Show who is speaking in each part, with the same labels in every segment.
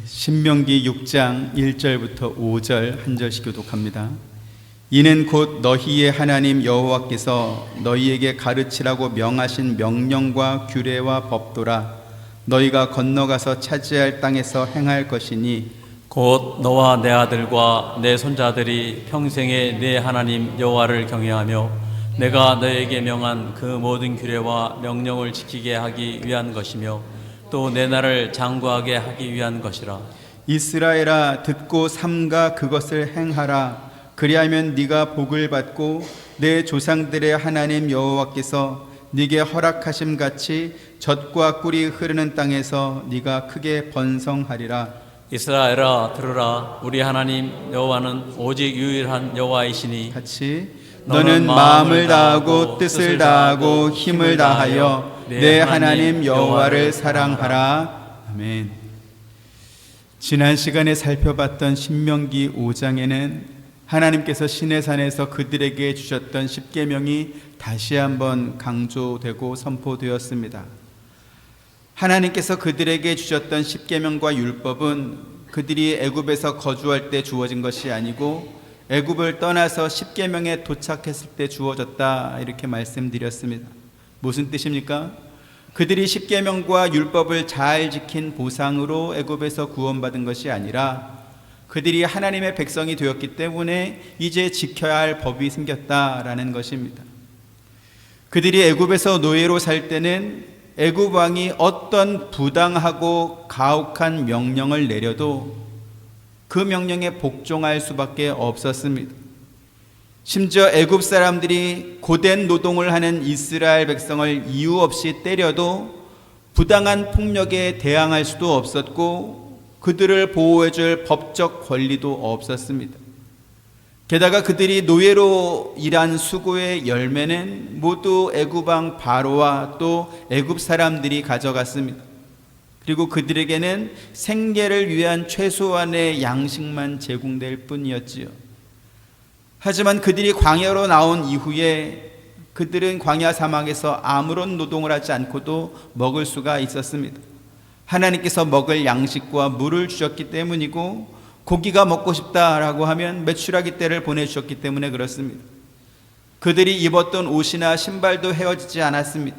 Speaker 1: 신명기 6장 1절부터 5절 한 절씩 교독합니다. 이는 곧 너희의 하나님 여호와께서 너희에게 가르치라고 명하신 명령과 규례와 법도라. 너희가 건너가서 차지할 땅에서 행할 것이니
Speaker 2: 곧 너와 내 아들과 내 손자들이 평생에 내 하나님 여호와를 경외하며 내가 너에게 명한 그 모든 규례와 명령을 지키게 하기 위한 것이며 또 내 나라를 장구하게 하기 위한 것이라.
Speaker 1: 이스라엘아, 듣고 삼가 그것을 행하라. 그리하면 네가 복을 받고 내 조상들의 하나님 여호와께서 네게 허락하심 같이 젖과 꿀이 흐르는 땅에서 네가 크게 번성하리라.
Speaker 2: 이스라엘아, 들으라. 우리 하나님 여호와는 오직 유일한 여호와이시니
Speaker 1: 같이 너는 마음을 다하고 뜻을 다하고 힘을 다하여 내 하나님 여호와를 사랑하라. 아멘. 지난 시간에 살펴봤던 신명기 5장에는 하나님께서 시내산에서 그들에게 주셨던 십계명이 다시 한번 강조되고 선포되었습니다. 하나님께서 그들에게 주셨던 십계명과 율법은 그들이 애굽에서 거주할 때 주어진 것이 아니고 애굽을 떠나서 십계명에 도착했을 때 주어졌다, 이렇게 말씀드렸습니다. 무슨 뜻입니까? 그들이 십계명과 율법을 잘 지킨 보상으로 애굽에서 구원받은 것이 아니라 그들이 하나님의 백성이 되었기 때문에 이제 지켜야 할 법이 생겼다라는 것입니다. 그들이 애굽에서 노예로 살 때는 애굽 왕이 어떤 부당하고 가혹한 명령을 내려도 그 명령에 복종할 수밖에 없었습니다. 심지어 애굽 사람들이 고된 노동을 하는 이스라엘 백성을 이유 없이 때려도 부당한 폭력에 대항할 수도 없었고 그들을 보호해줄 법적 권리도 없었습니다. 게다가 그들이 노예로 일한 수고의 열매는 모두 애굽 왕 바로와 또 애굽 사람들이 가져갔습니다. 그리고 그들에게는 생계를 위한 최소한의 양식만 제공될 뿐이었지요. 하지만 그들이 광야로 나온 이후에 그들은 광야 사막에서 아무런 노동을 하지 않고도 먹을 수가 있었습니다. 하나님께서 먹을 양식과 물을 주셨기 때문이고 고기가 먹고 싶다라고 하면 메추라기 떼를 보내주셨기 때문에 그렇습니다. 그들이 입었던 옷이나 신발도 헤어지지 않았습니다.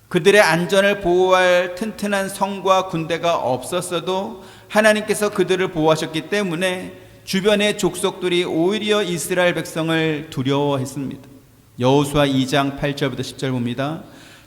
Speaker 1: 그들의 안전을 보호할 튼튼한 성과 군대가 없었어도 하나님께서 그들을 보호하셨기 때문에 주변의 족속들이 오히려 이스라엘 백성을 두려워했습니다. 여호수아 2장 8절부터 10절 봅니다.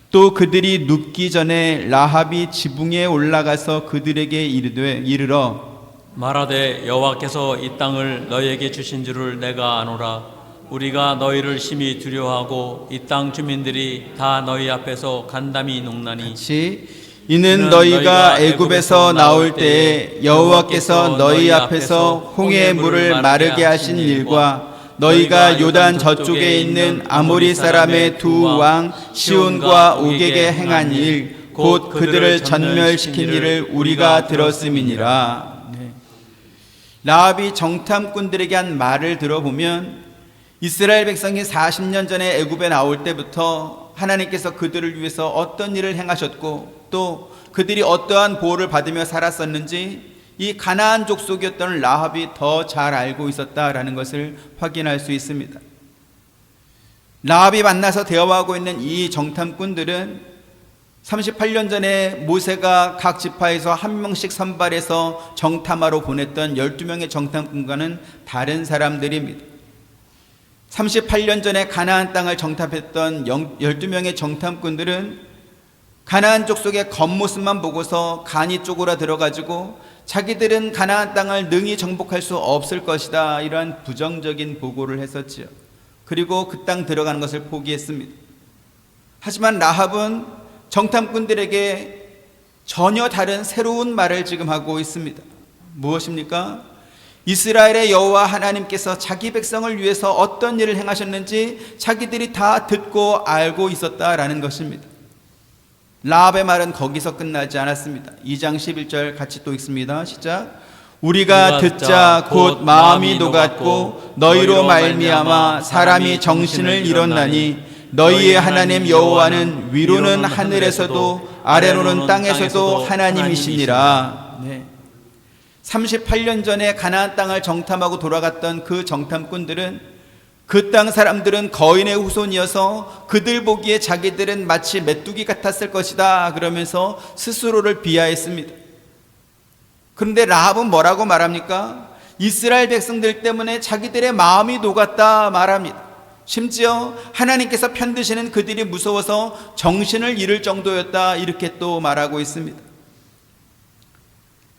Speaker 1: 또 그들이 눕기 전에 라합이 지붕에 올라가서 그들에게 이르러
Speaker 2: 말하되 여호와께서 이 땅을 너희에게 주신 줄을 내가 아노라. 우리가 너희를 심히 두려워하고 이 땅 주민들이 다 너희 앞에서 간담이 녹나니
Speaker 1: 같이 이는 너희가 애굽에서 나올 때에 여호와께서 너희 앞에서 홍해의 물을 마르게 하신 일과 너희가 요단 저쪽에 있는 아모리 사람의 두 왕 시온과 옥에게 행한 일 곧 그들을 전멸시킨 일을 우리가 들었음이니라. 라합이 정탐꾼들에게 한 말을 들어보면 이스라엘 백성이 40년 전에 애굽에 나올 때부터 하나님께서 그들을 위해서 어떤 일을 행하셨고 또 그들이 어떠한 보호를 받으며 살았었는지 이 가나안 족속이었던 라합이 더 잘 알고 있었다라는 것을 확인할 수 있습니다. 라합이 만나서 대화하고 있는 이 정탐꾼들은 38년 전에 모세가 각 지파에서 한 명씩 선발해서 정탐하러 보냈던 12명의 정탐꾼과는 다른 사람들입니다. 38년 전에 가나안 땅을 정탐했던 12명의 정탐꾼들은 가나안 족속의 겉모습만 보고서 간이 쪼그라 들어가지고 자기들은 가나안 땅을 능히 정복할 수 없을 것이다, 이러한 부정적인 보고를 했었지요. 그리고 그 땅 들어가는 것을 포기했습니다. 하지만 라합은 정탐꾼들에게 전혀 다른 새로운 말을 지금 하고 있습니다. 무엇입니까? 이스라엘의 여호와 하나님께서 자기 백성을 위해서 어떤 일을 행하셨는지 자기들이 다 듣고 알고 있었다라는 것입니다. 라합의 말은 거기서 끝나지 않았습니다. 2장 11절 같이 또 읽습니다. 시작. 우리가 듣자 곧 마음이 녹았고 너희로 말미암아 사람이 정신을 잃었나니 너희의 하나님 여호와는 위로는 하늘에서도 아래로는 땅에서도 하나님이시니라. 네. 38년 전에 가나안 땅을 정탐하고 돌아갔던 그 정탐꾼들은 그 땅 사람들은 거인의 후손이어서 그들 보기에 자기들은 마치 메뚜기 같았을 것이다 그러면서 스스로를 비하했습니다. 그런데 라합은 뭐라고 말합니까? 이스라엘 백성들 때문에 자기들의 마음이 녹았다 말합니다. 심지어 하나님께서 편드시는 그들이 무서워서 정신을 잃을 정도였다 이렇게 또 말하고 있습니다.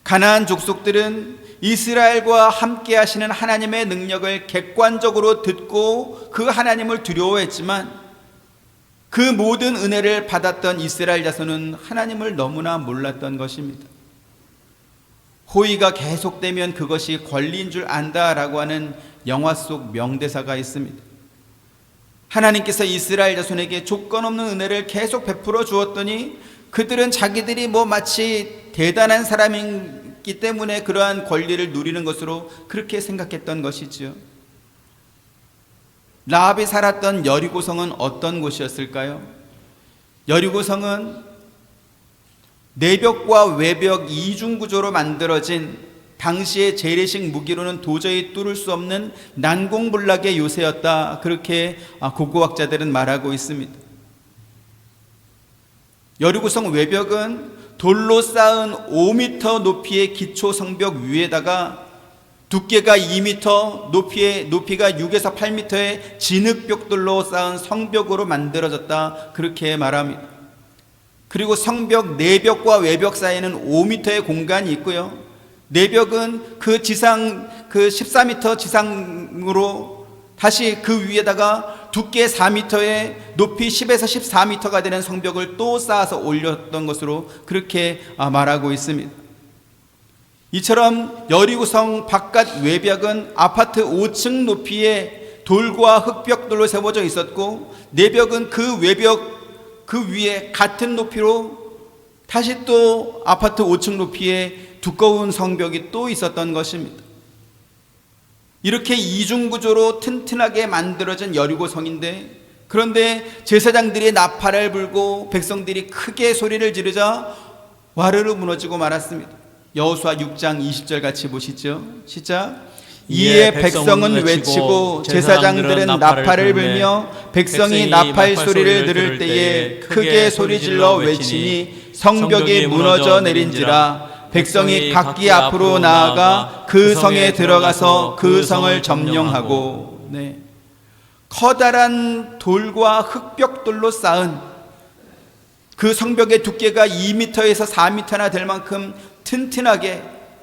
Speaker 1: 가나안 족속들은 이스라엘과 함께 하시는 하나님의 능력을 객관적으로 듣고 그 하나님을 두려워했지만 그 모든 은혜를 받았던 이스라엘 자손은 하나님을 너무나 몰랐던 것입니다. 호의가 계속되면 그것이 권리인 줄 안다라고 하는 영화 속 명대사가 있습니다. 하나님께서 이스라엘 자손에게 조건 없는 은혜를 계속 베풀어 주었더니 그들은 자기들이 마치 대단한 사람이기 때문에 그러한 권리를 누리는 것으로 그렇게 생각했던 것이지요. 라합이 살았던 여리고성은 어떤 곳이었을까요? 여리고성은 내벽과 외벽 이중 구조로 만들어진 당시의 재래식 무기로는 도저히 뚫을 수 없는 난공불락의 요새였다 그렇게 고고학자들은 말하고 있습니다. 여리고성 외벽은 돌로 쌓은 5m 높이의 기초 성벽 위에다가 두께가 2m, 높이가 6에서 8m의 진흙벽돌로 쌓은 성벽으로 만들어졌다 그렇게 말합니다. 그리고 성벽 내벽과 외벽 사이에는 5m의 공간이 있고요. 내벽은 그 14m 지상으로 다시 그 위에다가 두께 4m에 높이 10에서 14m가 되는 성벽을 또 쌓아서 올렸던 것으로 그렇게 말하고 있습니다. 이처럼 여리고성 바깥 외벽은 아파트 5층 높이의 돌과 흙벽돌로 세워져 있었고 내벽은 그 외벽 그 위에 같은 높이로 다시 또 아파트 5층 높이의 두꺼운 성벽이 또 있었던 것입니다. 이렇게 이중구조로 튼튼하게 만들어진 여리고성인데 그런데 제사장들이 나팔을 불고 백성들이 크게 소리를 지르자 와르르 무너지고 말았습니다. 여호수아 6장 20절 같이 보시죠. 시작. 이에 백성은 외치고 제사장들은 나팔을 불며 백성이 나팔 소리를 들을 때에 크게 소리질러 외치니 성벽이 무너져 내린지라. 백성이 각기 앞으로 나아가 그 성에 들어가서 그 성을 점령하고 커다란 돌과 흙벽돌로 쌓은 그 성벽의 두께가 2m에서 4m나 될 만큼 튼튼하게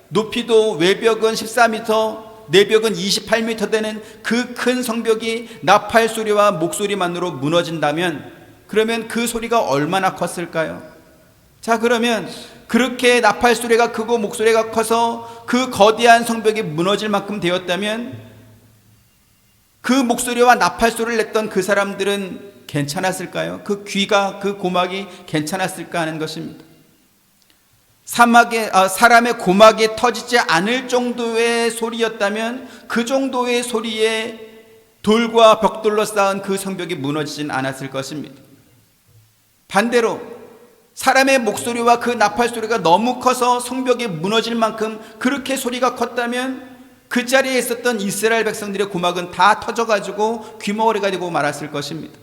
Speaker 1: 높이도 외벽은 14m 내벽은 28m 되는 그 큰 성벽이 나팔 소리와 목소리만으로 무너진다면 그러면 그 소리가 얼마나 컸을까요? 자, 그러면 그렇게 나팔 소리가 크고 목소리가 커서 그 거대한 성벽이 무너질 만큼 되었다면 그 목소리와 나팔 소리를 냈던 그 사람들은 괜찮았을까요? 그 귀가 그 고막이 괜찮았을까 하는 것입니다. 사람의 고막이 터지지 않을 정도의 소리였다면 그 정도의 소리에 돌과 벽돌로 쌓은 그 성벽이 무너지진 않았을 것입니다. 반대로 사람의 목소리와 그 나팔 소리가 너무 커서 성벽이 무너질 만큼 그렇게 소리가 컸다면 그 자리에 있었던 이스라엘 백성들의 고막은 다 터져가지고 귀머거리가 되고 말았을 것입니다.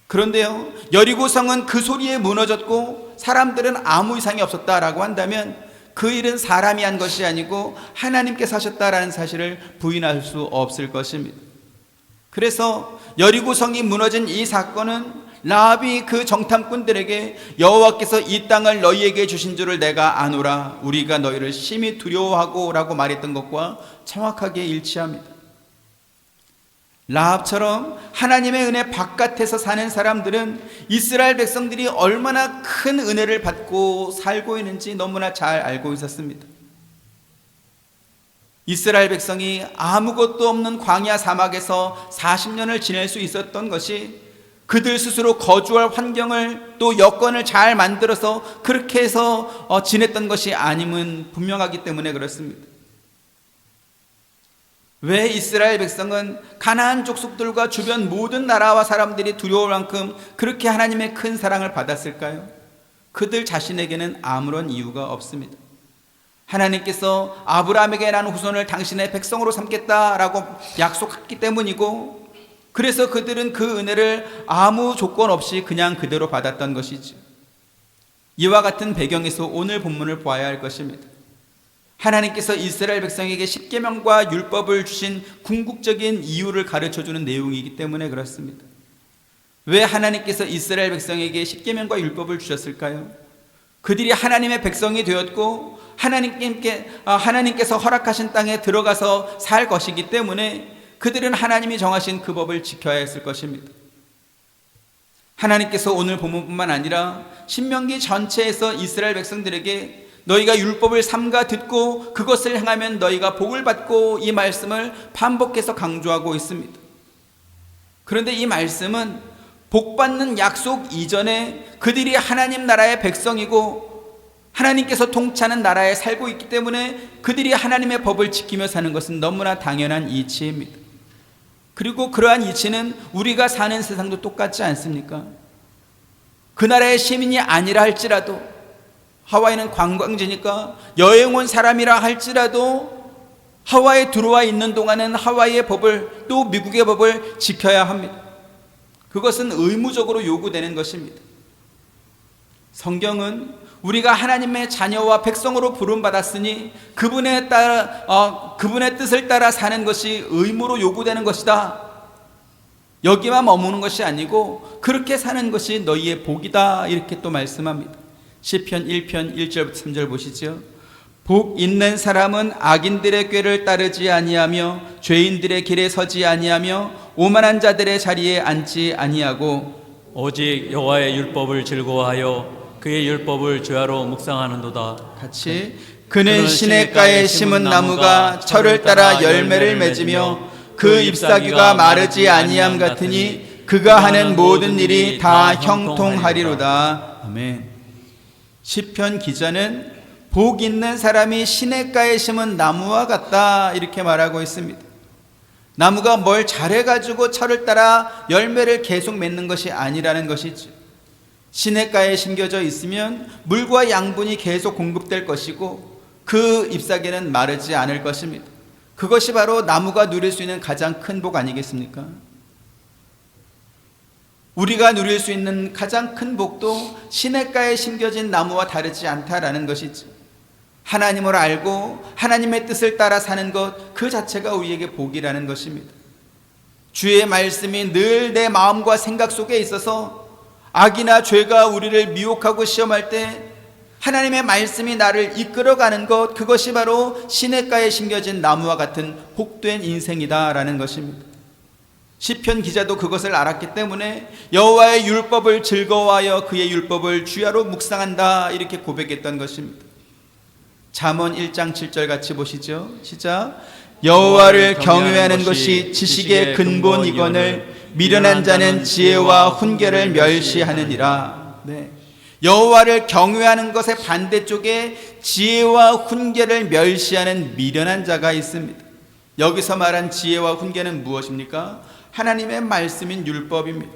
Speaker 1: 그런데요, 여리고성은 그 소리에 무너졌고 사람들은 아무 이상이 없었다라고 한다면 그 일은 사람이 한 것이 아니고 하나님께서 하셨다라는 사실을 부인할 수 없을 것입니다. 그래서 여리고성이 무너진 이 사건은 라합이 그 정탐꾼들에게 여호와께서 이 땅을 너희에게 주신 줄을 내가 아노라, 우리가 너희를 심히 두려워하고 라고 말했던 것과 정확하게 일치합니다. 라합처럼 하나님의 은혜 바깥에서 사는 사람들은 이스라엘 백성들이 얼마나 큰 은혜를 받고 살고 있는지 너무나 잘 알고 있었습니다. 이스라엘 백성이 아무것도 없는 광야 사막에서 40년을 지낼 수 있었던 것이 그들 스스로 거주할 환경을 또 여건을 잘 만들어서 그렇게 해서 지냈던 것이 아님은 분명하기 때문에 그렇습니다. 왜 이스라엘 백성은 가나안 족속들과 주변 모든 나라와 사람들이 두려울 만큼 그렇게 하나님의 큰 사랑을 받았을까요? 그들 자신에게는 아무런 이유가 없습니다. 하나님께서 아브라함에게 난 후손을 당신의 백성으로 삼겠다라고 약속했기 때문이고, 그래서 그들은 그 은혜를 아무 조건 없이 그냥 그대로 받았던 것이죠. 이와 같은 배경에서 오늘 본문을 보아야 할 것입니다. 하나님께서 이스라엘 백성에게 십계명과 율법을 주신 궁극적인 이유를 가르쳐주는 내용이기 때문에 그렇습니다. 왜 하나님께서 이스라엘 백성에게 십계명과 율법을 주셨을까요? 그들이 하나님의 백성이 되었고 하나님께서 허락하신 땅에 들어가서 살 것이기 때문에 그들은 하나님이 정하신 그 법을 지켜야 했을 것입니다. 하나님께서 오늘 본문뿐만 아니라 신명기 전체에서 이스라엘 백성들에게 너희가 율법을 삼가 듣고 그것을 행하면 너희가 복을 받고, 이 말씀을 반복해서 강조하고 있습니다. 그런데 이 말씀은 복받는 약속 이전에 그들이 하나님 나라의 백성이고 하나님께서 통치하는 나라에 살고 있기 때문에 그들이 하나님의 법을 지키며 사는 것은 너무나 당연한 이치입니다. 그리고 그러한 이치는 우리가 사는 세상도 똑같지 않습니까? 그 나라의 시민이 아니라 할지라도, 하와이는 관광지니까 여행 온 사람이라 할지라도 하와이에 들어와 있는 동안은 하와이의 법을, 또 미국의 법을 지켜야 합니다. 그것은 의무적으로 요구되는 것입니다. 성경은 우리가 하나님의 자녀와 백성으로 부름받았으니 그분의 뜻을 따라 사는 것이 의무로 요구되는 것이다, 여기만 머무는 것이 아니고 그렇게 사는 것이 너희의 복이다, 이렇게 또 말씀합니다. 시편 1편 1절부터 3절 보시죠. 복 있는 사람은 악인들의 꾀를 따르지 아니하며 죄인들의 길에 서지 아니하며 오만한 자들의 자리에 앉지 아니하고
Speaker 2: 오직 여호와의 율법을 즐거워하여 그의 율법을 주야로 묵상하는도다.
Speaker 1: 같이 그는 시냇가에 심은 나무가 철을 따라 열매를 맺으며 그 잎사귀가 마르지 아니함 같으니 그가 하는 모든 일이 다 형통하리로다. 아멘. 시편 기자는 복 있는 사람이 시냇가에 심은 나무와 같다, 이렇게 말하고 있습니다. 나무가 뭘 잘해가지고 철을 따라 열매를 계속 맺는 것이 아니라는 것이죠. 시냇가에 심겨져 있으면 물과 양분이 계속 공급될 것이고 그 잎사귀는 마르지 않을 것입니다. 그것이 바로 나무가 누릴 수 있는 가장 큰 복 아니겠습니까? 우리가 누릴 수 있는 가장 큰 복도 시냇가에 심겨진 나무와 다르지 않다라는 것이지. 하나님을 알고 하나님의 뜻을 따라 사는 것, 그 자체가 우리에게 복이라는 것입니다. 주의 말씀이 늘 내 마음과 생각 속에 있어서 악이나 죄가 우리를 미혹하고 시험할 때 하나님의 말씀이 나를 이끌어가는 것, 그것이 바로 시냇가에 심겨진 나무와 같은 복된 인생이다라는 것입니다. 시편 기자도 그것을 알았기 때문에 여호와의 율법을 즐거워하여 그의 율법을 주야로 묵상한다, 이렇게 고백했던 것입니다. 잠언 1장 7절 같이 보시죠. 시작. 여호와를 경외하는 것이 지식의 근본이거늘 미련한 자는 지혜와 훈계를 멸시하느니라. 네. 여호와를 경외하는 것의 반대쪽에 지혜와 훈계를 멸시하는 미련한 자가 있습니다. 여기서 말한 지혜와 훈계는 무엇입니까? 하나님의 말씀인 율법입니다.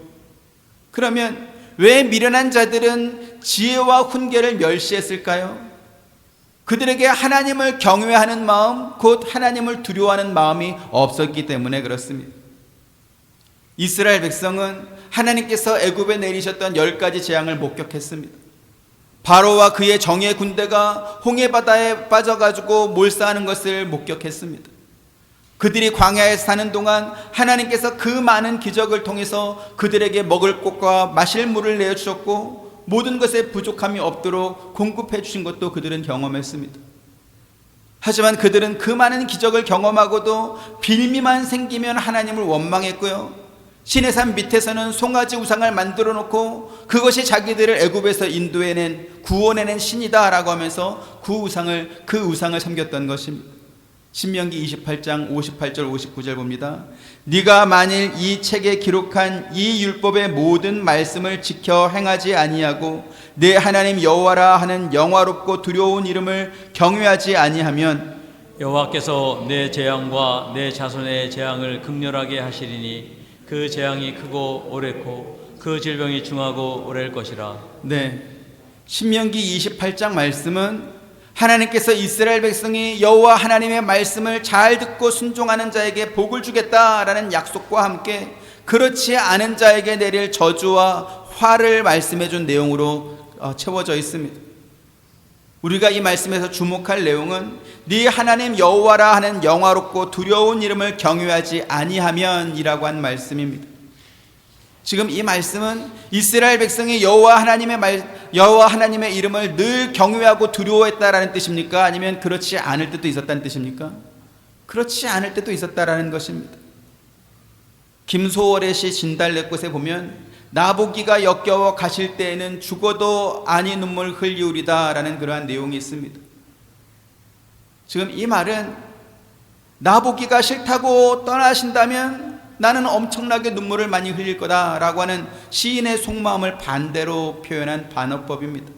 Speaker 1: 그러면 왜 미련한 자들은 지혜와 훈계를 멸시했을까요? 그들에게 하나님을 경외하는 마음, 곧 하나님을 두려워하는 마음이 없었기 때문에 그렇습니다. 이스라엘 백성은 하나님께서 애굽에 내리셨던 10가지 재앙을 목격했습니다. 바로와 그의 정예 군대가 홍해바다에 빠져가지고 몰사하는 것을 목격했습니다. 그들이 광야에 사는 동안 하나님께서 그 많은 기적을 통해서 그들에게 먹을 것과 마실 물을 내어주셨고 모든 것에 부족함이 없도록 공급해 주신 것도 그들은 경험했습니다. 하지만 그들은 그 많은 기적을 경험하고도 빌미만 생기면 하나님을 원망했고요, 시내산 밑에서는 송아지 우상을 만들어 놓고 그것이 자기들을 애굽에서 인도해낸 구원해낸 신이다 라고 하면서 그 우상을 섬겼던 것입니다. 신명기 28장 58절 59절 봅니다. 네가 만일 이 책에 기록한 이 율법의 모든 말씀을 지켜 행하지 아니하고 내 하나님 여호와라 하는 영화롭고 두려운 이름을 경외하지 아니하면
Speaker 2: 여호와께서 내 재앙과 내 자손의 재앙을 극렬하게 하시리니 그 재앙이 크고 오래고 그 질병이 중하고 오래일 것이라.
Speaker 1: 네, 신명기 28장 말씀은 하나님께서 이스라엘 백성이 여호와 하나님의 말씀을 잘 듣고 순종하는 자에게 복을 주겠다라는 약속과 함께 그렇지 않은 자에게 내릴 저주와 화를 말씀해 준 내용으로 채워져 있습니다. 우리가 이 말씀에서 주목할 내용은 네 하나님 여호와라 하는 영화롭고 두려운 이름을 경외하지 아니하면이라고 한 말씀입니다. 지금 이 말씀은 이스라엘 백성이 여호와 하나님의 이름을 늘 경외하고 두려워했다라는 뜻입니까? 아니면 그렇지 않을 때도 있었다는 뜻입니까? 그렇지 않을 때도 있었다라는 것입니다. 김소월의 시 진달래꽃에 보면 나보기가 역겨워 가실 때에는 죽어도 아니 눈물 흘리우리다 라는 그러한 내용이 있습니다. 지금 이 말은 나보기가 싫다고 떠나신다면 나는 엄청나게 눈물을 많이 흘릴 거다 라고 하는 시인의 속마음을 반대로 표현한 반어법입니다.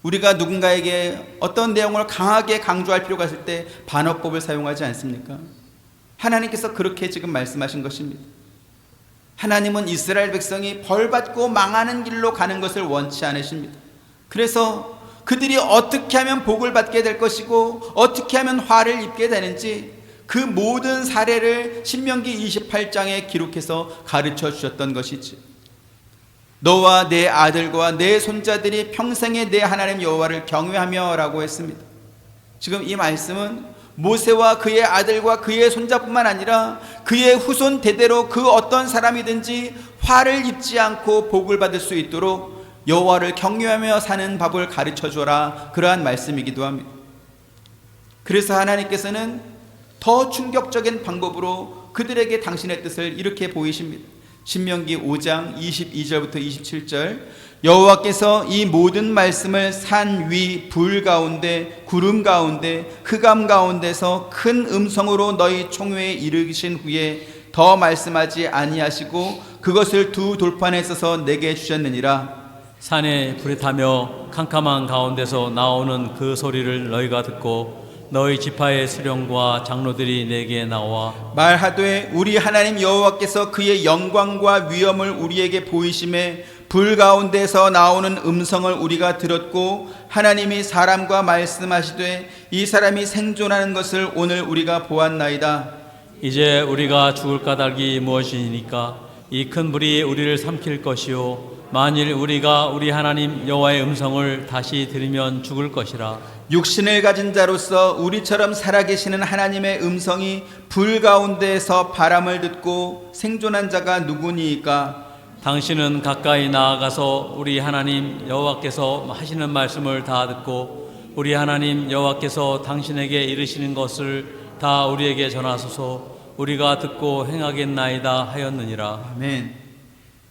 Speaker 1: 우리가 누군가에게 어떤 내용을 강하게 강조할 필요가 있을 때 반어법을 사용하지 않습니까? 하나님께서 그렇게 지금 말씀하신 것입니다. 하나님은 이스라엘 백성이 벌받고 망하는 길로 가는 것을 원치 않으십니다. 그래서 그들이 어떻게 하면 복을 받게 될 것이고 어떻게 하면 화를 입게 되는지 그 모든 사례를 신명기 28장에 기록해서 가르쳐 주셨던 것이지. 너와 내 아들과 내 손자들이 평생에 내 하나님 여호와를 경외하며 라고 했습니다. 지금 이 말씀은 모세와 그의 아들과 그의 손자뿐만 아니라 그의 후손 대대로 그 어떤 사람이든지 화를 입지 않고 복을 받을 수 있도록 여호와를 경외하며 사는 법을 가르쳐 주라, 그러한 말씀이기도 합니다. 그래서 하나님께서는 더 충격적인 방법으로 그들에게 당신의 뜻을 이렇게 보이십니다. 신명기 5장 22절부터 27절, 여호와께서 이 모든 말씀을 산 위 불 가운데 구름 가운데 흑암 가운데서 큰 음성으로 너희 총회에 이르신 후에 더 말씀하지 아니하시고 그것을 두 돌판에 써서 내게 주셨느니라.
Speaker 2: 산에 불이 타며 캄캄한 가운데서 나오는 그 소리를 너희가 듣고 너희 지파의 수령과 장로들이 내게 나와
Speaker 1: 말하되 우리 하나님 여호와께서 그의 영광과 위엄을 우리에게 보이심에 불 가운데서 나오는 음성을 우리가 들었고 하나님이 사람과 말씀하시되 이 사람이 생존하는 것을 오늘 우리가 보았나이다.
Speaker 2: 이제 우리가 죽을 까닭이 무엇이니까 이 큰 불이 우리를 삼킬 것이요 만일 우리가 우리 하나님 여호와의 음성을 다시 들으면 죽을 것이라.
Speaker 1: 육신을 가진 자로서 우리처럼 살아계시는 하나님의 음성이 불 가운데에서 바람을 듣고 생존한 자가 누구니이까?
Speaker 2: 당신은 가까이 나아가서 우리 하나님 여호와께서 하시는 말씀을 다 듣고 우리 하나님 여호와께서 당신에게 이르시는 것을 다 우리에게 전하소서. 우리가 듣고 행하겠나이다 하였느니라.
Speaker 1: 아멘.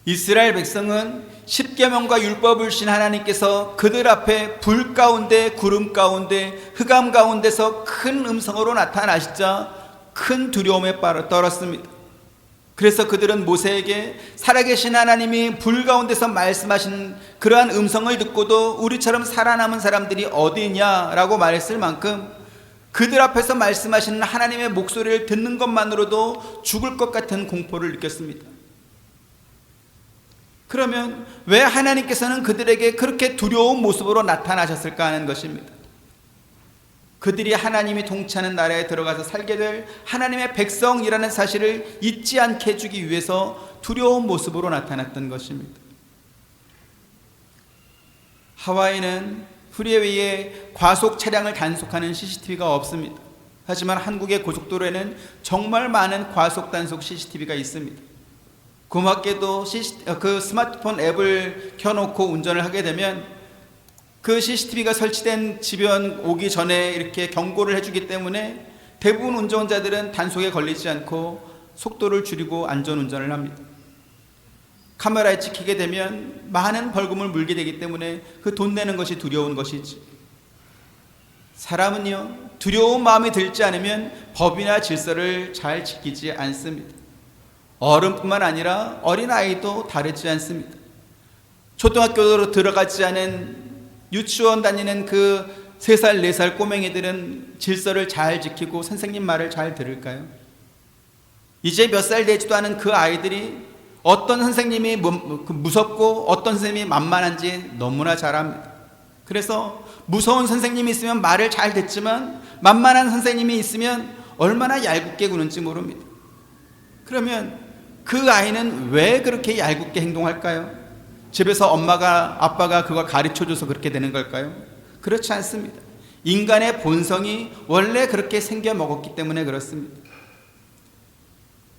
Speaker 1: 이스라엘 백성은 십계명과 율법을 주신 하나님께서 그들 앞에 불 가운데 구름 가운데 흑암 가운데서 큰 음성으로 나타나시자 큰 두려움에 떨었습니다. 그래서 그들은 모세에게 살아계신 하나님이 불 가운데서 말씀하신 그러한 음성을 듣고도 우리처럼 살아남은 사람들이 어디 있냐라고 말했을 만큼 그들 앞에서 말씀하시는 하나님의 목소리를 듣는 것만으로도 죽을 것 같은 공포를 느꼈습니다. 그러면 왜 하나님께서는 그들에게 그렇게 두려운 모습으로 나타나셨을까 하는 것입니다. 그들이 하나님이 통치하는 나라에 들어가서 살게 될 하나님의 백성이라는 사실을 잊지 않게 해주기 위해서 두려운 모습으로 나타났던 것입니다. 하와이는 프리웨이에 과속 차량을 단속하는 CCTV가 없습니다. 하지만 한국의 고속도로에는 정말 많은 과속 단속 CCTV가 있습니다. 고맙게도 그 스마트폰 앱을 켜놓고 운전을 하게 되면 그 CCTV가 설치된 집안 오기 전에 이렇게 경고를 해주기 때문에 대부분 운전자들은 단속에 걸리지 않고 속도를 줄이고 안전운전을 합니다. 카메라에 찍히게 되면 많은 벌금을 물게 되기 때문에 그 돈 내는 것이 두려운 것이지. 사람은요, 두려운 마음이 들지 않으면 법이나 질서를 잘 지키지 않습니다. 어른뿐만 아니라 어린아이도 다르지 않습니다. 초등학교로 들어가지 않은 유치원 다니는 그 3살, 4살 꼬맹이들은 질서를 잘 지키고 선생님 말을 잘 들을까요? 이제 몇 살 되지도 않은 그 아이들이 어떤 선생님이 무섭고 어떤 선생님이 만만한지 너무나 잘 압니다. 그래서 무서운 선생님이 있으면 말을 잘 듣지만 만만한 선생님이 있으면 얼마나 얄궂게 구는지 모릅니다. 그러면 그 아이는 왜 그렇게 얄궂게 행동할까요? 집에서 엄마가 아빠가 그걸 가르쳐줘서 그렇게 되는 걸까요? 그렇지 않습니다. 인간의 본성이 원래 그렇게 생겨 먹었기 때문에 그렇습니다.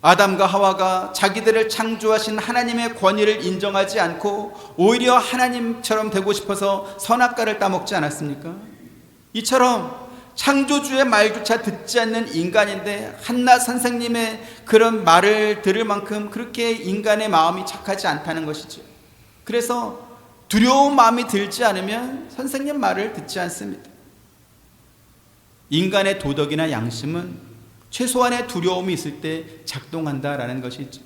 Speaker 1: 아담과 하와가 자기들을 창조하신 하나님의 권위를 인정하지 않고 오히려 하나님처럼 되고 싶어서 선악과를 따먹지 않았습니까? 이처럼 창조주의 말조차 듣지 않는 인간인데 한낱 선생님의 그런 말을 들을 만큼 그렇게 인간의 마음이 착하지 않다는 것이죠. 그래서 두려운 마음이 들지 않으면 선생님 말을 듣지 않습니다. 인간의 도덕이나 양심은 최소한의 두려움이 있을 때 작동한다라는 것이죠.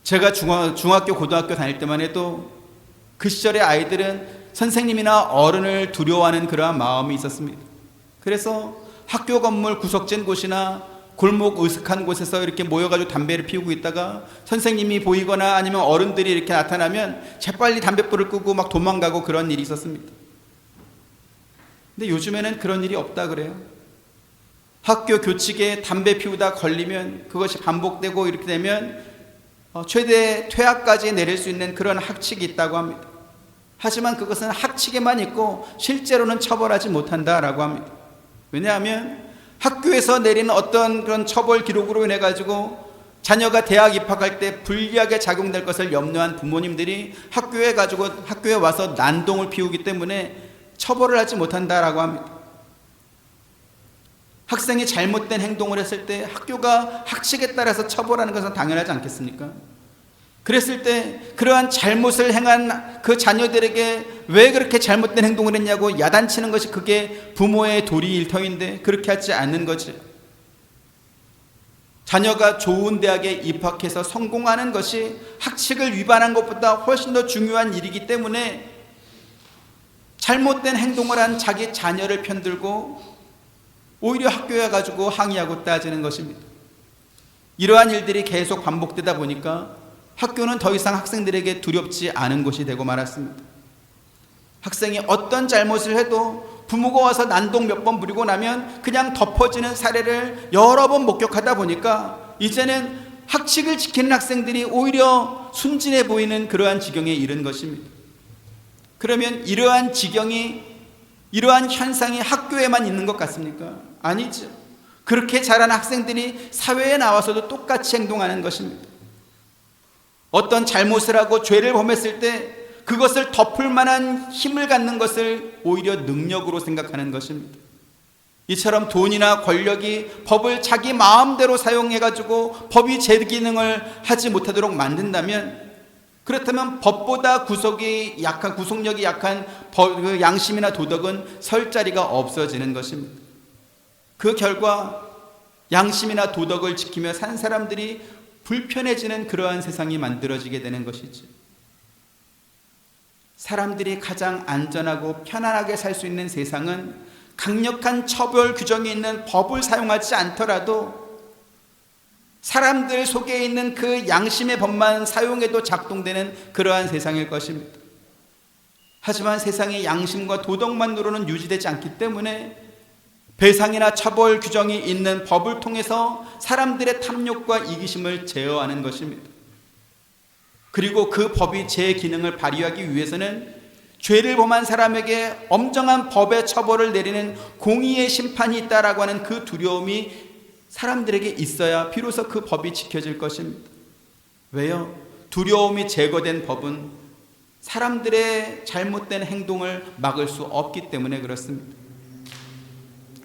Speaker 1: 제가 중학교, 고등학교 다닐 때만 해도 그 시절의 아이들은 선생님이나 어른을 두려워하는 그러한 마음이 있었습니다. 그래서 학교 건물 구석진 곳이나 골목 으슥한 곳에서 이렇게 모여가지고 담배를 피우고 있다가 선생님이 보이거나 아니면 어른들이 이렇게 나타나면 재빨리 담뱃불을 끄고 막 도망가고 그런 일이 있었습니다. 근데 요즘에는 그런 일이 없다 그래요. 학교 교칙에 담배 피우다 걸리면 그것이 반복되고 이렇게 되면 최대 퇴학까지 내릴 수 있는 그런 학칙이 있다고 합니다. 하지만 그것은 학칙에만 있고 실제로는 처벌하지 못한다라고 합니다. 왜냐하면 학교에서 내리는 어떤 그런 처벌 기록으로 인해 가지고 자녀가 대학 입학할 때 불리하게 작용될 것을 염려한 부모님들이 학교에 와서 난동을 피우기 때문에 처벌을 하지 못한다라고 합니다. 학생이 잘못된 행동을 했을 때 학교가 학칙에 따라서 처벌하는 것은 당연하지 않겠습니까? 그랬을 때 그러한 잘못을 행한 그 자녀들에게 왜 그렇게 잘못된 행동을 했냐고 야단치는 것이 그게 부모의 도리 일터인데 그렇게 하지 않는 거지. 자녀가 좋은 대학에 입학해서 성공하는 것이 학칙을 위반한 것보다 훨씬 더 중요한 일이기 때문에 잘못된 행동을 한 자기 자녀를 편들고 오히려 학교에 가지고 항의하고 따지는 것입니다. 이러한 일들이 계속 반복되다 보니까 학교는 더 이상 학생들에게 두렵지 않은 곳이 되고 말았습니다. 학생이 어떤 잘못을 해도 부모가 와서 난동 몇 번 부리고 나면 그냥 덮어지는 사례를 여러 번 목격하다 보니까 이제는 학칙을 지키는 학생들이 오히려 순진해 보이는 그러한 지경에 이른 것입니다. 그러면 이러한 현상이 학교에만 있는 것 같습니까? 아니죠. 그렇게 자란 학생들이 사회에 나와서도 똑같이 행동하는 것입니다. 어떤 잘못을 하고 죄를 범했을 때 그것을 덮을 만한 힘을 갖는 것을 오히려 능력으로 생각하는 것입니다. 이처럼 돈이나 권력이 법을 자기 마음대로 사용해가지고 법이 제 기능을 하지 못하도록 만든다면, 그렇다면 법보다 구속력이 약한 양심이나 도덕은 설 자리가 없어지는 것입니다. 그 결과 양심이나 도덕을 지키며 산 사람들이 불편해지는 그러한 세상이 만들어지게 되는 것이죠. 사람들이 가장 안전하고 편안하게 살 수 있는 세상은 강력한 처벌 규정이 있는 법을 사용하지 않더라도 사람들 속에 있는 그 양심의 법만 사용해도 작동되는 그러한 세상일 것입니다. 하지만 세상의 양심과 도덕만으로는 유지되지 않기 때문에 배상이나 처벌 규정이 있는 법을 통해서 사람들의 탐욕과 이기심을 제어하는 것입니다. 그리고 그 법이 제 기능을 발휘하기 위해서는 죄를 범한 사람에게 엄정한 법의 처벌을 내리는 공의의 심판이 있다라고 하는 그 두려움이 사람들에게 있어야 비로소 그 법이 지켜질 것입니다. 왜요? 두려움이 제거된 법은 사람들의 잘못된 행동을 막을 수 없기 때문에 그렇습니다.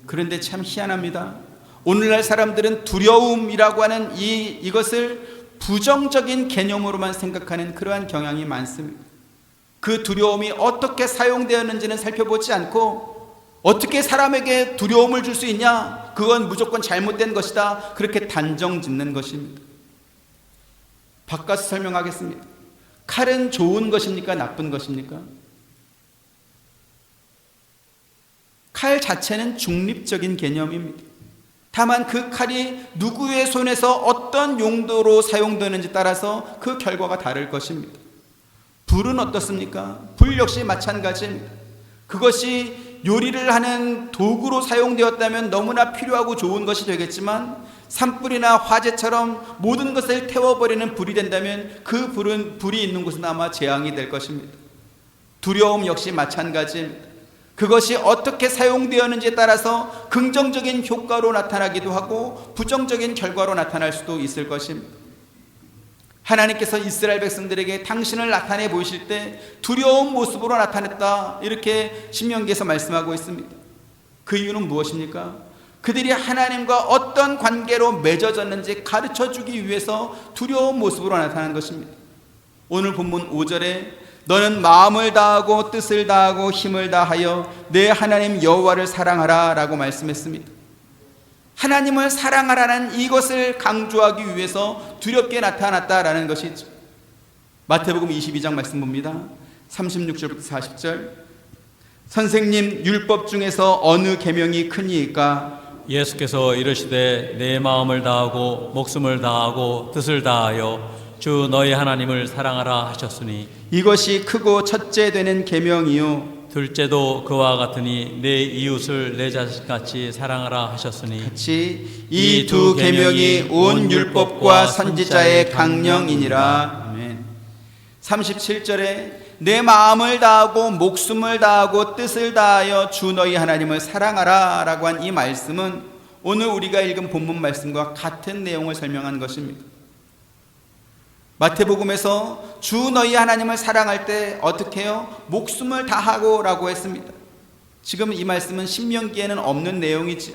Speaker 1: 그런데 참 희한합니다. 오늘날 사람들은 두려움이라고 하는 이것을 부정적인 개념으로만 생각하는 그러한 경향이 많습니다. 그 두려움이 어떻게 사용되었는지는 살펴보지 않고 어떻게 사람에게 두려움을 줄 수 있냐? 그건 무조건 잘못된 것이다. 그렇게 단정 짓는 것입니다. 바꿔서 설명하겠습니다. 칼은 좋은 것입니까? 나쁜 것입니까? 칼 자체는 중립적인 개념입니다. 다만 그 칼이 누구의 손에서 어떤 용도로 사용되는지 따라서 그 결과가 다를 것입니다. 불은 어떻습니까? 불 역시 마찬가지입니다. 그것이 요리를 하는 도구로 사용되었다면 너무나 필요하고 좋은 것이 되겠지만 산불이나 화재처럼 모든 것을 태워버리는 불이 된다면 그 불이 있는 곳은 아마 재앙이 될 것입니다. 두려움 역시 마찬가지입니다. 그것이 어떻게 사용되었는지에 따라서 긍정적인 효과로 나타나기도 하고 부정적인 결과로 나타날 수도 있을 것입니다. 하나님께서 이스라엘 백성들에게 당신을 나타내 보이실 때 두려운 모습으로 나타냈다, 이렇게 신명기에서 말씀하고 있습니다. 그 이유는 무엇입니까? 그들이 하나님과 어떤 관계로 맺어졌는지 가르쳐 주기 위해서 두려운 모습으로 나타난 것입니다. 오늘 본문 5절에 너는 마음을 다하고 뜻을 다하고 힘을 다하여 내 하나님 여호와를 사랑하라 라고 말씀했습니다. 하나님을 사랑하라는 이것을 강조하기 위해서 두렵게 나타났다라는 것이죠. 마태복음 22장 말씀 봅니다. 36절부터 40절. 선생님, 율법 중에서 어느 계명이 크니이까?
Speaker 2: 예수께서 이르시되 내 마음을 다하고 목숨을 다하고 뜻을 다하여 주 너희 하나님을 사랑하라 하셨으니
Speaker 1: 이것이 크고 첫째 되는 계명이요
Speaker 2: 둘째도 그와 같으니 내 이웃을 내 자식같이 사랑하라 하셨으니
Speaker 1: 같이 이 두 계명이 온 율법과 선지자의 강령이니라. 아멘. 37절에 내 마음을 다하고 목숨을 다하고 뜻을 다하여 주 너희 하나님을 사랑하라 라고 한 이 말씀은 오늘 우리가 읽은 본문 말씀과 같은 내용을 설명한 것입니다. 마태복음에서 주 너희 하나님을 사랑할 때 어떻게 해요? 목숨을 다하고 라고 했습니다. 지금 이 말씀은 신명기에는 없는 내용이지.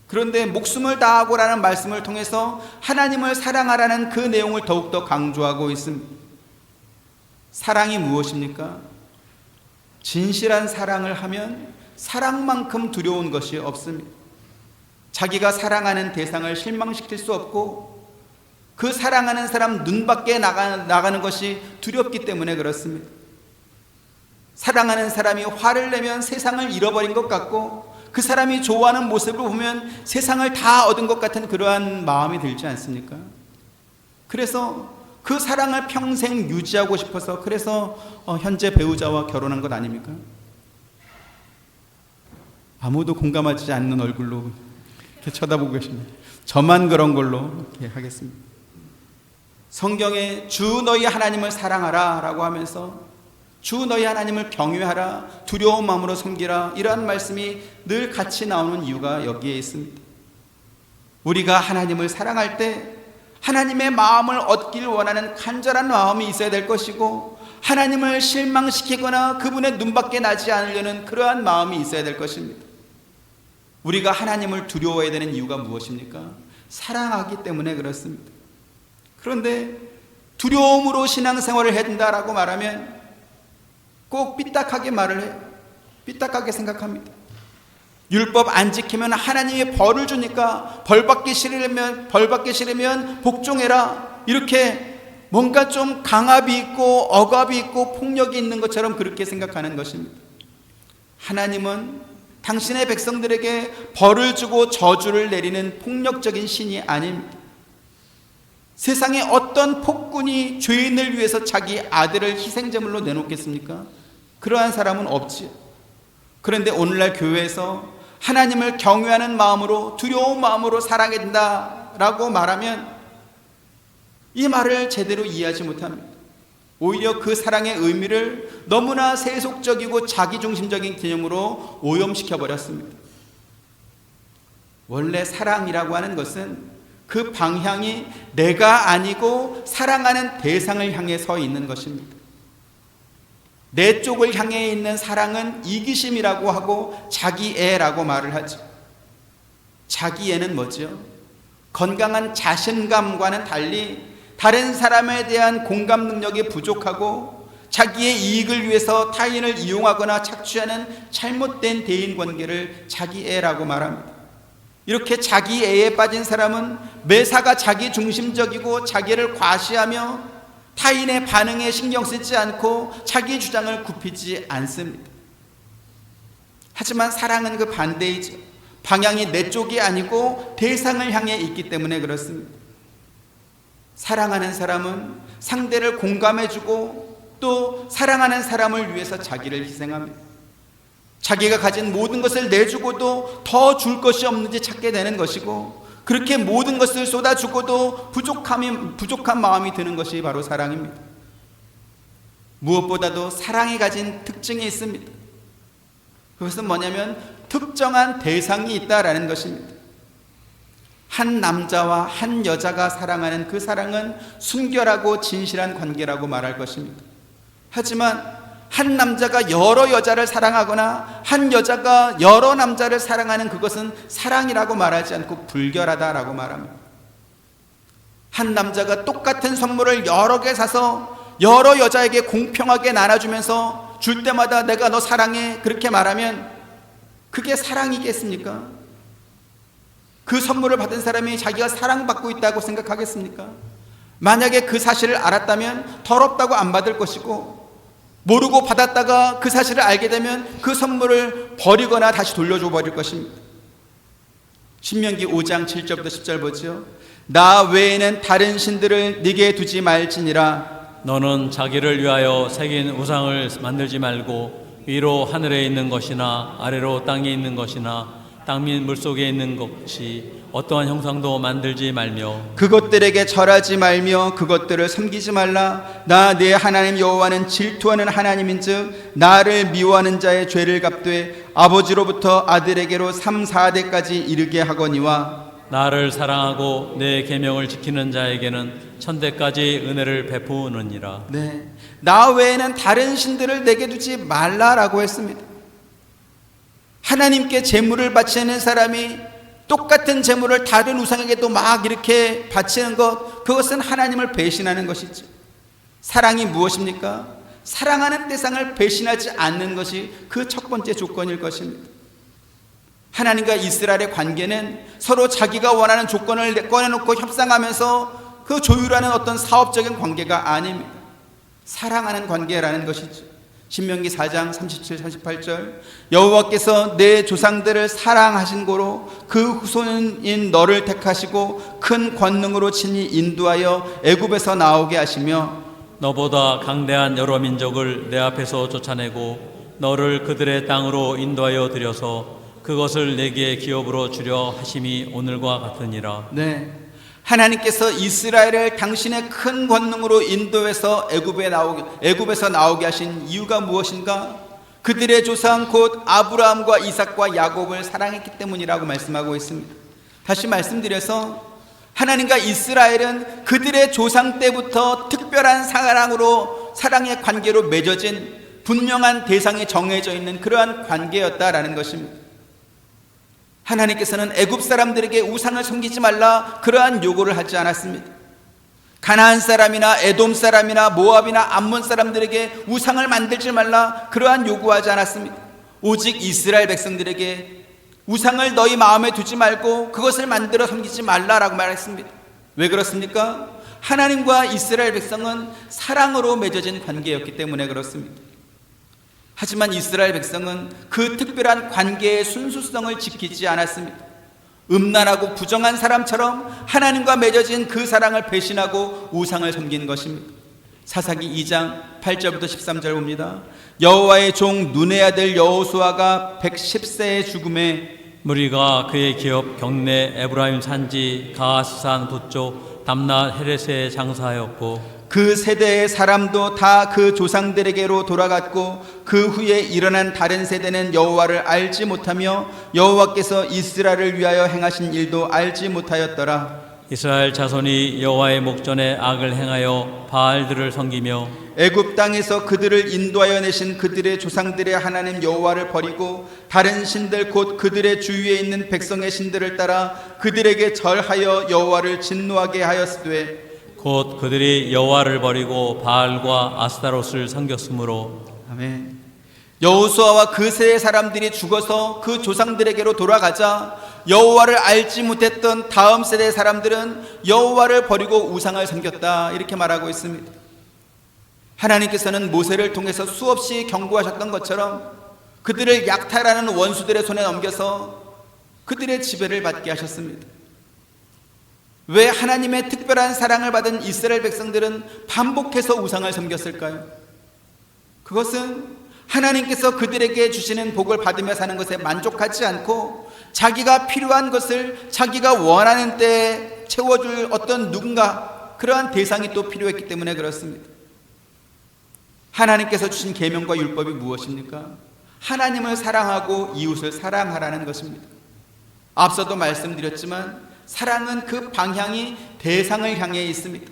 Speaker 1: 그런데 목숨을 다하고 라는 말씀을 통해서 하나님을 사랑하라는 그 내용을 더욱더 강조하고 있습니다. 사랑이 무엇입니까? 진실한 사랑을 하면 사랑만큼 두려운 것이 없습니다. 자기가 사랑하는 대상을 실망시킬 수 없고 그 사랑하는 사람 눈 밖에 나가는 것이 두렵기 때문에 그렇습니다. 사랑하는 사람이 화를 내면 세상을 잃어버린 것 같고 그 사람이 좋아하는 모습을 보면 세상을 다 얻은 것 같은 그러한 마음이 들지 않습니까? 그래서 그 사랑을 평생 유지하고 싶어서 그래서 현재 배우자와 결혼한 것 아닙니까? 아무도 공감하지 않는 얼굴로 이렇게 쳐다보고 계십니다. 저만 그런 걸로 이렇게 하겠습니다. 성경에 주 너희 하나님을 사랑하라 라고 하면서 주 너희 하나님을 경외하라, 두려운 마음으로 섬기라, 이러한 말씀이 늘 같이 나오는 이유가 여기에 있습니다. 우리가 하나님을 사랑할 때 하나님의 마음을 얻길 원하는 간절한 마음이 있어야 될 것이고 하나님을 실망시키거나 그분의 눈밖에 나지 않으려는 그러한 마음이 있어야 될 것입니다. 우리가 하나님을 두려워해야 되는 이유가 무엇입니까? 사랑하기 때문에 그렇습니다. 그런데 두려움으로 신앙생활을 해야 된다라고 말하면 꼭 삐딱하게 말을 해요. 삐딱하게 생각합니다. 율법 안 지키면 하나님이 벌을 주니까 벌 받기 싫으면 복종해라, 이렇게 뭔가 좀 강압이 있고 억압이 있고 폭력이 있는 것처럼 그렇게 생각하는 것입니다. 하나님은 당신의 백성들에게 벌을 주고 저주를 내리는 폭력적인 신이 아닙니다. 세상에 어떤 폭군이 죄인을 위해서 자기 아들을 희생제물로 내놓겠습니까? 그러한 사람은 없지요. 그런데 오늘날 교회에서 하나님을 경외하는 마음으로, 두려운 마음으로 살아야 된다라고 말하면 이 말을 제대로 이해하지 못합니다. 오히려 그 사랑의 의미를 너무나 세속적이고 자기중심적인 개념으로 오염시켜버렸습니다. 원래 사랑이라고 하는 것은 그 방향이 내가 아니고 사랑하는 대상을 향해 서 있는 것입니다. 내 쪽을 향해 있는 사랑은 이기심이라고 하고 자기애라고 말을 하죠. 자기애는 뭐죠? 건강한 자신감과는 달리 다른 사람에 대한 공감 능력이 부족하고 자기의 이익을 위해서 타인을 이용하거나 착취하는 잘못된 대인관계를 자기애라고 말합니다. 이렇게 자기애에 빠진 사람은 매사가 자기중심적이고 자기를 과시하며 타인의 반응에 신경 쓰지 않고 자기 주장을 굽히지 않습니다. 하지만 사랑은 그 반대이죠. 방향이 내 쪽이 아니고 대상을 향해 있기 때문에 그렇습니다. 사랑하는 사람은 상대를 공감해주고 또 사랑하는 사람을 위해서 자기를 희생합니다. 자기가 가진 모든 것을 내주고도 더 줄 것이 없는지 찾게 되는 것이고, 그렇게 모든 것을 쏟아주고도 부족한 마음이 드는 것이 바로 사랑입니다. 무엇보다도 사랑이 가진 특징이 있습니다. 그것은 뭐냐면 특정한 대상이 있다라는 것입니다. 한 남자와 한 여자가 사랑하는 그 사랑은 순결하고 진실한 관계라고 말할 것입니다. 하지만 한 남자가 여러 여자를 사랑하거나 한 여자가 여러 남자를 사랑하는 그것은 사랑이라고 말하지 않고 불결하다라고 말합니다. 한 남자가 똑같은 선물을 여러 개 사서 여러 여자에게 공평하게 나눠주면서 줄 때마다 내가 너 사랑해 그렇게 말하면 그게 사랑이겠습니까? 그 선물을 받은 사람이 자기가 사랑받고 있다고 생각하겠습니까? 만약에 그 사실을 알았다면 더럽다고 안 받을 것이고, 모르고 받았다가 그 사실을 알게 되면 그 선물을 버리거나 다시 돌려줘 버릴 것입니다. 신명기 5장 7절부터 10절 보죠. 나 외에는 다른 신들을 네게 두지 말지니라.
Speaker 2: 너는 자기를 위하여 새긴 우상을 만들지 말고 위로 하늘에 있는 것이나 아래로 땅에 있는 것이나 땅 및 물속에 있는 것이 어떠한 형상도 만들지 말며
Speaker 1: 그것들에게 절하지 말며 그것들을 섬기지 말라. 나 내 하나님 여호와는 질투하는 하나님인즉 나를 미워하는 자의 죄를 갚되 아버지로부터 아들에게로 3, 4대까지 이르게 하거니와
Speaker 2: 나를 사랑하고 내 계명을 지키는 자에게는 천대까지 은혜를 베푸느니라.
Speaker 1: 네, 나 외에는 다른 신들을 내게 두지 말라라고 했습니다. 하나님께 제물을 바치는 사람이 똑같은 제물을 다른 우상에게도 막 이렇게 바치는 것, 그것은 하나님을 배신하는 것이죠. 사랑이 무엇입니까? 사랑하는 대상을 배신하지 않는 것이 그 첫 번째 조건일 것입니다. 하나님과 이스라엘의 관계는 서로 자기가 원하는 조건을 꺼내놓고 협상하면서 그 조율하는 어떤 사업적인 관계가 아닙니다. 사랑하는 관계라는 것이죠. 신명기 4장 37, 38절 여호와께서 내 조상들을 사랑하신 고로 그 후손인 너를 택하시고 큰 권능으로 친히 인도하여 애굽에서 나오게 하시며
Speaker 2: 너보다 강대한 여러 민족을 내 앞에서 쫓아내고 너를 그들의 땅으로 인도하여 들여서 그것을 내게 기업으로 주려 하심이 오늘과 같으니라.
Speaker 1: 네, 하나님께서 이스라엘을 당신의 큰 권능으로 인도해서 애굽에서 나오게 하신 이유가 무엇인가? 그들의 조상 곧 아브라함과 이삭과 야곱을 사랑했기 때문이라고 말씀하고 있습니다. 다시 말씀드려서 하나님과 이스라엘은 그들의 조상 때부터 특별한 사랑의 관계로 맺어진 분명한 대상이 정해져 있는 그러한 관계였다라는 것입니다. 하나님께서는 애굽 사람들에게 우상을 섬기지 말라 그러한 요구를 하지 않았습니다. 가나안 사람이나 에돔 사람이나 모압이나 암몬 사람들에게 우상을 만들지 말라 그러한 요구하지 않았습니다. 오직 이스라엘 백성들에게 우상을 너희 마음에 두지 말고 그것을 만들어 섬기지 말라라고 말했습니다. 왜 그렇습니까? 하나님과 이스라엘 백성은 사랑으로 맺어진 관계였기 때문에 그렇습니다. 하지만 이스라엘 백성은 그 특별한 관계의 순수성을 지키지 않았습니다. 음란하고 부정한 사람처럼 하나님과 맺어진 그 사랑을 배신하고 우상을 섬긴 것입니다. 사사기 2장 8절부터 13절 봅니다. 여호와의 종 눈의 아들 여호수아가 110세의 죽음에
Speaker 2: 무리가 그의 기업 경내 에브라임 산지 가스산 북쪽 담나 헤레스에 장사하였고
Speaker 1: 그 세대의 사람도 다 그 조상들에게로 돌아갔고 그 후에 일어난 다른 세대는 여호와를 알지 못하며 여호와께서 이스라엘을 위하여 행하신 일도 알지 못하였더라.
Speaker 2: 이스라엘 자손이 여호와의 목전에 악을 행하여 바알들을 섬기며
Speaker 1: 애굽 땅에서 그들을 인도하여 내신 그들의 조상들의 하나님 여호와를 버리고 다른 신들 곧 그들의 주위에 있는 백성의 신들을 따라 그들에게 절하여 여호와를 진노하게 하였으되
Speaker 2: 곧 그들이 여호와를 버리고 바알과 아스타롯을 섬겼으므로.
Speaker 1: 아멘. 여호수아와 그 세의 사람들이 죽어서 그 조상들에게로 돌아가자 여호와를 알지 못했던 다음 세대의 사람들은 여호와를 버리고 우상을 섬겼다 이렇게 말하고 있습니다. 하나님께서는 모세를 통해서 수없이 경고하셨던 것처럼 그들을 약탈하는 원수들의 손에 넘겨서 그들의 지배를 받게 하셨습니다. 왜 하나님의 특별한 사랑을 받은 이스라엘 백성들은 반복해서 우상을 섬겼을까요? 그것은 하나님께서 그들에게 주시는 복을 받으며 사는 것에 만족하지 않고 자기가 필요한 것을 자기가 원하는 때에 채워줄 어떤 누군가, 그러한 대상이 또 필요했기 때문에 그렇습니다. 하나님께서 주신 계명과 율법이 무엇입니까? 하나님을 사랑하고 이웃을 사랑하라는 것입니다. 앞서도 말씀드렸지만 사랑은 그 방향이 대상을 향해 있습니다.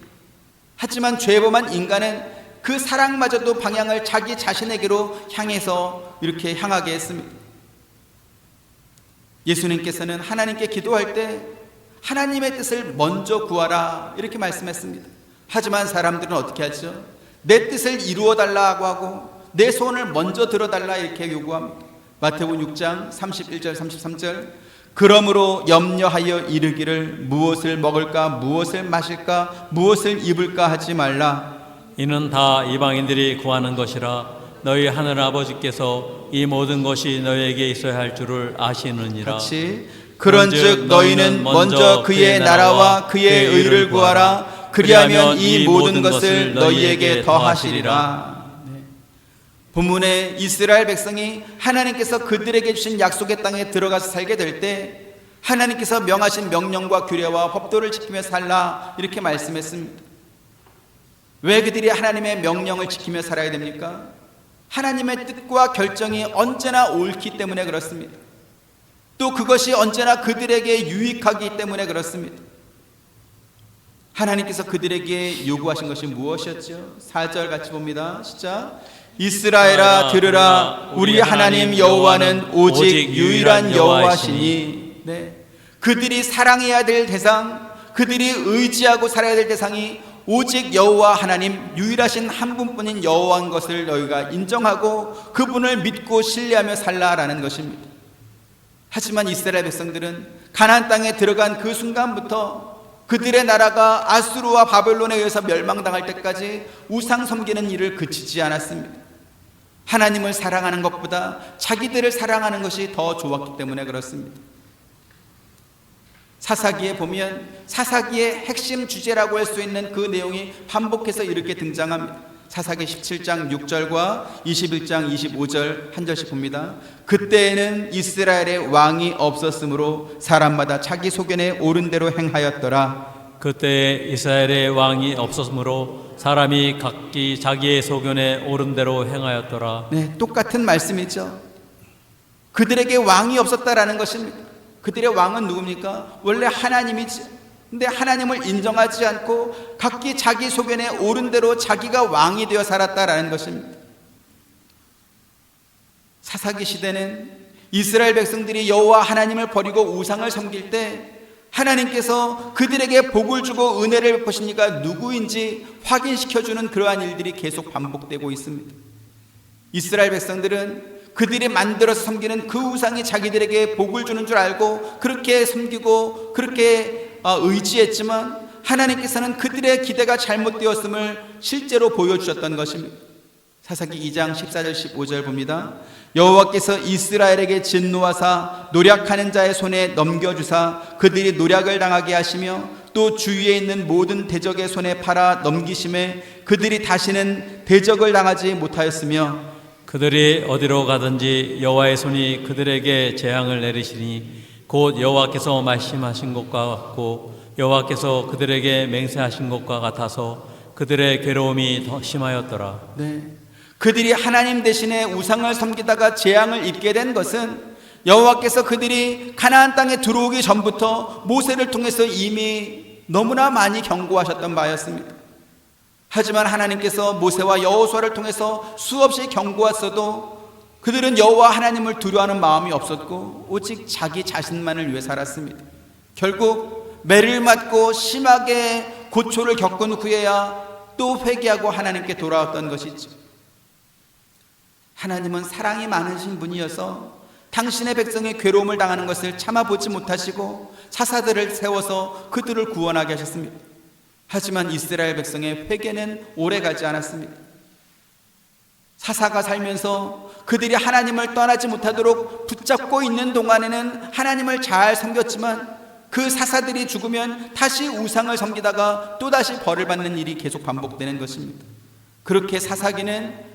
Speaker 1: 하지만 죄범한 인간은 그 사랑마저도 방향을 자기 자신에게로 향해서 이렇게 향하게 했습니다. 예수님께서는 하나님께 기도할 때 하나님의 뜻을 먼저 구하라 이렇게 말씀했습니다. 하지만 사람들은 어떻게 하죠? 내 뜻을 이루어 달라고 하고 내 소원을 먼저 들어달라 이렇게 요구합니다. 마태복음 6장 31절 33절 그러므로 염려하여 이르기를 무엇을 먹을까 무엇을 마실까 무엇을 입을까 하지 말라.
Speaker 2: 이는 다 이방인들이 구하는 것이라 너희 하늘 아버지께서 이 모든 것이 너희에게 있어야 할 줄을 아시느니라.
Speaker 1: 같이 그런즉 너희는 먼저 그의 나라와 그의 의를 구하라. 그리하면 이 모든 것을 너희에게 더하시리라. 본문에 이스라엘 백성이 하나님께서 그들에게 주신 약속의 땅에 들어가서 살게 될 때 하나님께서 명하신 명령과 규례와 법도를 지키며 살라 이렇게 말씀했습니다. 왜 그들이 하나님의 명령을 지키며 살아야 됩니까? 하나님의 뜻과 결정이 언제나 옳기 때문에 그렇습니다. 또 그것이 언제나 그들에게 유익하기 때문에 그렇습니다. 하나님께서 그들에게 요구하신 것이 무엇이었죠? 4절 같이 봅니다. 시작. 이스라엘아 들으라. 우리 하나님 여호와는 오직 유일한 여호와시니. 네. 그들이 사랑해야 될 대상, 그들이 의지하고 살아야 될 대상이 오직 여호와 하나님 유일하신 한 분뿐인 여호와인 것을 너희가 인정하고 그분을 믿고 신뢰하며 살라라는 것입니다. 하지만 이스라엘 백성들은 가나안 땅에 들어간 그 순간부터 그들의 나라가 아수르와 바벨론에 의해서 멸망당할 때까지 우상 섬기는 일을 그치지 않았습니다. 하나님을 사랑하는 것보다 자기들을 사랑하는 것이 더 좋았기 때문에 그렇습니다. 사사기에 보면 사사기의 핵심 주제라고 할 수 있는 그 내용이 반복해서 이렇게 등장합니다. 사사기 17장 6절과 21장 25절 한 절씩 봅니다. 그때에는 이스라엘의 왕이 없었으므로 사람마다 자기 소견에 옳은 대로 행하였더라.
Speaker 2: 그때 이스라엘의 왕이 없었으므로 사람이 각기 자기의 소견에 옳은 대로 행하였더라.
Speaker 1: 네, 똑같은 말씀이죠. 그들에게 왕이 없었다라는 것입니다. 그들의 왕은 누굽니까? 원래 하나님이지. 근데 하나님을 인정하지 않고 각기 자기 소견에 옳은 대로 자기가 왕이 되어 살았다라는 것입니다. 사사기 시대는 이스라엘 백성들이 여호와 하나님을 버리고 우상을 섬길 때 하나님께서 그들에게 복을 주고 은혜를 베푸신 이가 누구인지 확인시켜주는 그러한 일들이 계속 반복되고 있습니다. 이스라엘 백성들은 그들이 만들어서 섬기는 그 우상이 자기들에게 복을 주는 줄 알고 그렇게 섬기고 그렇게 의지했지만 하나님께서는 그들의 기대가 잘못되었음을 실제로 보여주셨던 것입니다. 사사기 2장 14절 15절 봅니다. 여호와께서 이스라엘에게 진노하사 노략하는 자의 손에 넘겨주사 그들이 노략을 당하게 하시며 또 주위에 있는 모든 대적의 손에 팔아 넘기심에 그들이 다시는 대적을 당하지 못하였으며
Speaker 2: 그들이 어디로 가든지 여호와의 손이 그들에게 재앙을 내리시니 곧 여호와께서 말씀하신 것과 같고 여호와께서 그들에게 맹세하신 것과 같아서 그들의 괴로움이 더 심하였더라.
Speaker 1: 네. 그들이 하나님 대신에 우상을 섬기다가 재앙을 입게 된 것은 여호와께서 그들이 가나안 땅에 들어오기 전부터 모세를 통해서 이미 너무나 많이 경고하셨던 바였습니다. 하지만 하나님께서 모세와 여호수아를 통해서 수없이 경고했어도 그들은 여호와 하나님을 두려워하는 마음이 없었고 오직 자기 자신만을 위해 살았습니다. 결국 매를 맞고 심하게 고초를 겪은 후에야 또 회개하고 하나님께 돌아왔던 것이죠. 하나님은 사랑이 많으신 분이어서 당신의 백성이 괴로움을 당하는 것을 참아보지 못하시고 사사들을 세워서 그들을 구원하게 하셨습니다. 하지만 이스라엘 백성의 회개는 오래가지 않았습니다. 사사가 살면서 그들이 하나님을 떠나지 못하도록 붙잡고 있는 동안에는 하나님을 잘 섬겼지만 그 사사들이 죽으면 다시 우상을 섬기다가 또다시 벌을 받는 일이 계속 반복되는 것입니다. 그렇게 사사기는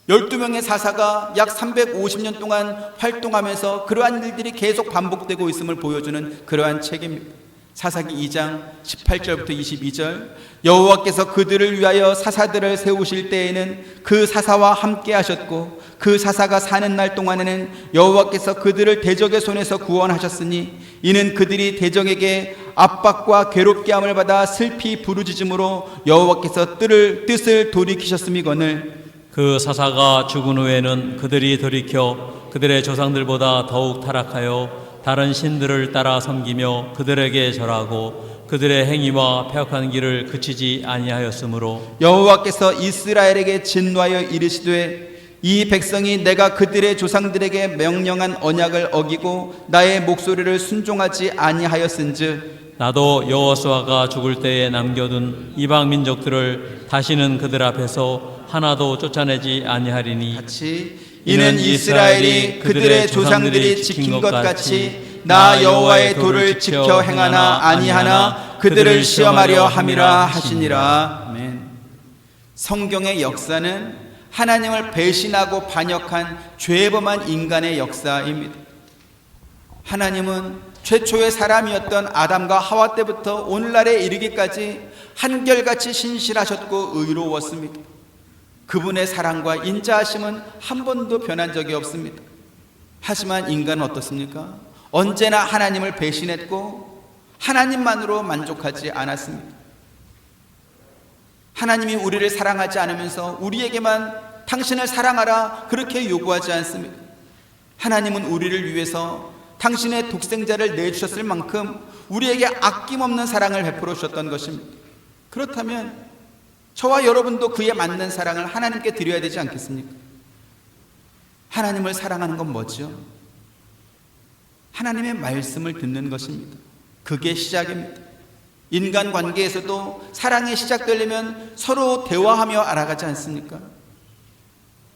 Speaker 1: 12명의 사사가 약 350년 동안 활동하면서 그러한 일들이 계속 반복되고 있음을 보여주는 그러한 책입니다. 사사기 2장 18절부터 22절, 여호와께서 그들을 위하여 사사들을 세우실 때에는 그 사사와 함께 하셨고 그 사사가 사는 날 동안에는 여호와께서 그들을 대적의 손에서 구원하셨으니 이는 그들이 대적에게 압박과 괴롭게 함을 받아 슬피 부르짖음으로 여호와께서 뜻을 돌이키셨음이거늘
Speaker 2: 그 사사가 죽은 후에는 그들이 돌이켜 그들의 조상들보다 더욱 타락하여 다른 신들을 따라 섬기며 그들에게 절하고 그들의 행위와 패역한 길을 그치지 아니하였으므로
Speaker 1: 여호와께서 이스라엘에게 진노하여 이르시되 이 백성이 내가 그들의 조상들에게 명령한 언약을 어기고 나의 목소리를 순종하지 아니하였은즉
Speaker 2: 나도 여호수아가 죽을 때에 남겨둔 이방 민족들을 다시는 그들 앞에서 하나도 쫓아내지 아니하리니
Speaker 1: 같이 이는 이스라엘이 그들의 조상들이 지킨 것 같이 나 여호와의 도를 지켜 행하나 아니하나 그들을 시험하려 함이라 하시니라. 아멘. 성경의 역사는 하나님을 배신하고 반역한 죄범한 인간의 역사입니다. 하나님은 최초의 사람이었던 아담과 하와 때부터 오늘날에 이르기까지 한결같이 신실하셨고 의로웠습니다. 그분의 사랑과 인자하심은 한 번도 변한 적이 없습니다. 하지만 인간은 어떻습니까? 언제나 하나님을 배신했고 하나님만으로 만족하지 않았습니다. 하나님이 우리를 사랑하지 않으면서 우리에게만 당신을 사랑하라 그렇게 요구하지 않습니다. 하나님은 우리를 위해서 당신의 독생자를 내주셨을 만큼 우리에게 아낌없는 사랑을 베풀어 주셨던 것입니다. 그렇다면 저와 여러분도 그에 맞는 사랑을 하나님께 드려야 되지 않겠습니까? 하나님을 사랑하는 건 뭐죠? 하나님의 말씀을 듣는 것입니다. 그게 시작입니다. 인간관계에서도 사랑이 시작되려면 서로 대화하며 알아가지 않습니까?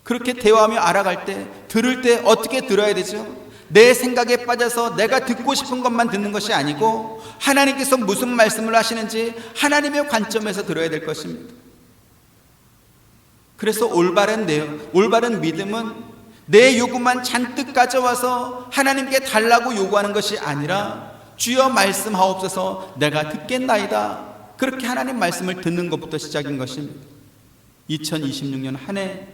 Speaker 1: 그렇게 대화하며 알아갈 때, 들을 때 어떻게 들어야 되죠? 내 생각에 빠져서 내가 듣고 싶은 것만 듣는 것이 아니고 하나님께서 무슨 말씀을 하시는지 하나님의 관점에서 들어야 될 것입니다. 그래서 올바른 믿음은 내 요구만 잔뜩 가져와서 하나님께 달라고 요구하는 것이 아니라 주여 말씀하옵소서 내가 듣겠나이다. 그렇게 하나님 말씀을 듣는 것부터 시작인 것입니다. 2026년 한 해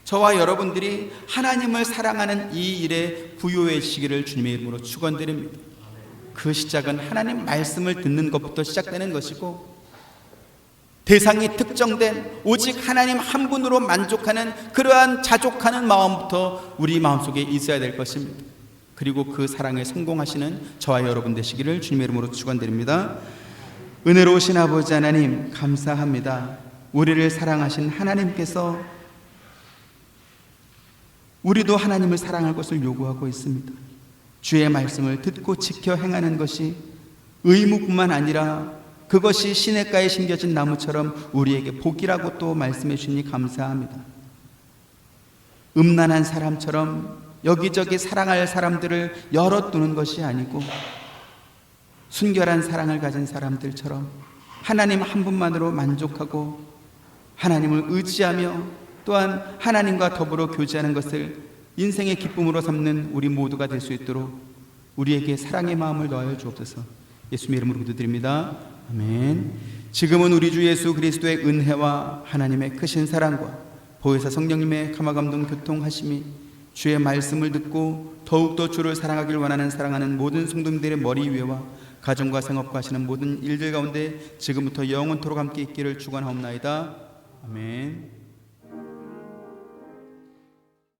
Speaker 1: 저와 여러분들이 하나님을 사랑하는 이 일에 부요해지기를 주님의 이름으로 축원드립니다. 그 시작은 하나님 말씀을 듣는 것부터 시작되는 것이고 대상이 특정된 오직 하나님 한 분으로 만족하는 그러한 자족하는 마음부터 우리 마음속에 있어야 될 것입니다. 그리고 그 사랑에 성공하시는 저와 여러분 되시기를 주님의 이름으로 축원드립니다. 은혜로우신 아버지 하나님 감사합니다. 우리를 사랑하신 하나님께서 우리도 하나님을 사랑할 것을 요구하고 있습니다. 주의 말씀을 듣고 지켜 행하는 것이 의무뿐만 아니라 그것이 시냇가에 심겨진 나무처럼 우리에게 복이라고 또 말씀해 주시니 감사합니다. 음란한 사람처럼 여기저기 사랑할 사람들을 열어두는 것이 아니고 순결한 사랑을 가진 사람들처럼 하나님 한 분만으로 만족하고 하나님을 의지하며 또한 하나님과 더불어 교제하는 것을 인생의 기쁨으로 삼는 우리 모두가 될 수 있도록 우리에게 사랑의 마음을 더하여 주옵소서. 예수님의 이름으로 기도드립니다. 아멘. 지금은 우리 주 예수 그리스도의 은혜와 하나님의 크신 사랑과 보혜사 성령님의 감화감동 교통하심이 주의 말씀을 듣고 더욱더 주를 사랑하길 원하는 사랑하는 모든 성도님들의 머리 위에와 가정과 생업과 하시는 모든 일들 가운데 지금부터 영원토록 함께 있기를 축원하옵나이다. 아멘.